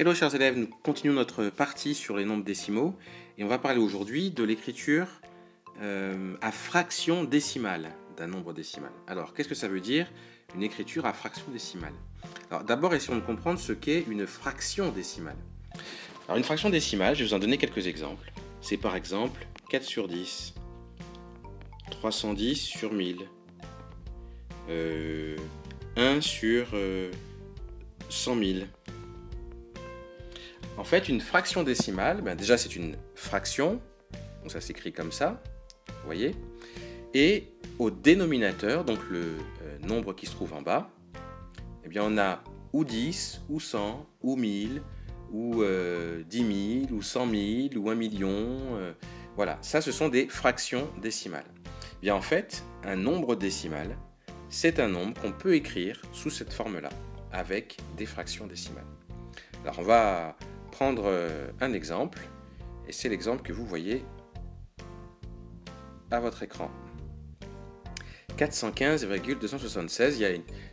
Hello chers élèves, nous continuons notre partie sur les nombres décimaux et on va parler aujourd'hui de l'écriture à fraction décimale d'un nombre décimal. Alors qu'est-ce que ça veut dire une écriture à fraction décimale? Alors d'abord essayons de comprendre ce qu'est une fraction décimale. Alors une fraction décimale, je vais vous en donner quelques exemples. C'est par exemple 4 sur 10, 310 sur 1000, 1 sur 100 000. En fait, une fraction décimale, déjà c'est une fraction, donc ça s'écrit comme ça, vous voyez, et au dénominateur, donc le nombre qui se trouve en bas, eh bien on a ou 10, ou 100, ou 1000, ou 10 000, ou 100 000, ou 1 million, voilà, ça ce sont des fractions décimales. Eh bien en fait, un nombre décimal, c'est un nombre qu'on peut écrire sous cette forme-là, avec des fractions décimales. Alors on va prendre un exemple, et c'est l'exemple que vous voyez à votre écran. 415,276, il y a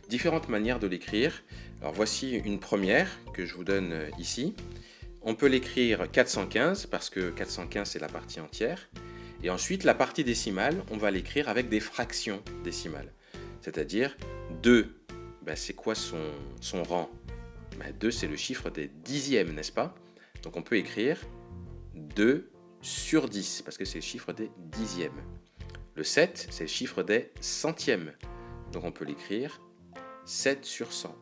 différentes manières de l'écrire. Alors voici une première que je vous donne ici. On peut l'écrire 415 parce que 415 c'est la partie entière. Et ensuite la partie décimale, on va l'écrire avec des fractions décimales. C'est-à-dire 2, c'est quoi son rang? 2 c'est le chiffre des dixièmes, n'est-ce pas? Donc on peut écrire 2 sur 10 parce que c'est le chiffre des dixièmes. Le 7 c'est le chiffre des centièmes. Donc on peut l'écrire 7 sur 100.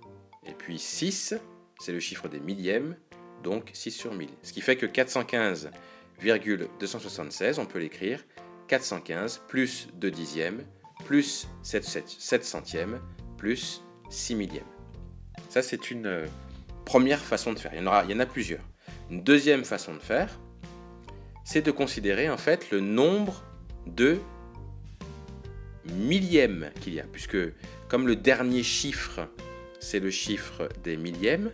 Et puis 6 c'est le chiffre des millièmes, donc 6 sur 1000. Ce qui fait que 415,276 on peut l'écrire 415 plus 2 dixièmes plus 7 centièmes plus 6 millièmes. Ça c'est une première façon de faire, il y en a plusieurs. Une deuxième façon de faire, c'est de considérer en fait le nombre de millièmes qu'il y a, puisque comme le dernier chiffre, c'est le chiffre des millièmes,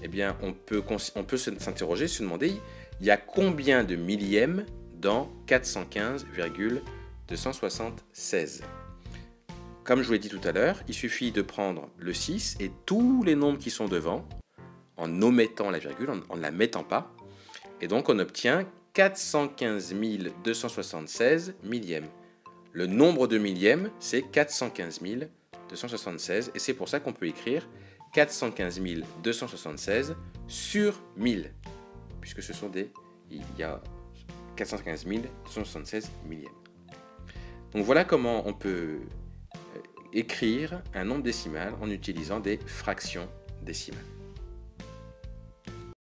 eh bien on peut s'interroger, se demander, il y a combien de millièmes dans 415,276? Comme je vous l'ai dit tout à l'heure, il suffit de prendre le 6 et tous les nombres qui sont devant, en omettant la virgule, en ne la mettant pas, et donc on obtient 415 276 millièmes. Le nombre de millièmes, c'est 415 276, et c'est pour ça qu'on peut écrire 415 276 sur 1000, puisque ce sont il y a 415 276 millièmes. Donc voilà comment on peut écrire un nombre décimal en utilisant des fractions décimales.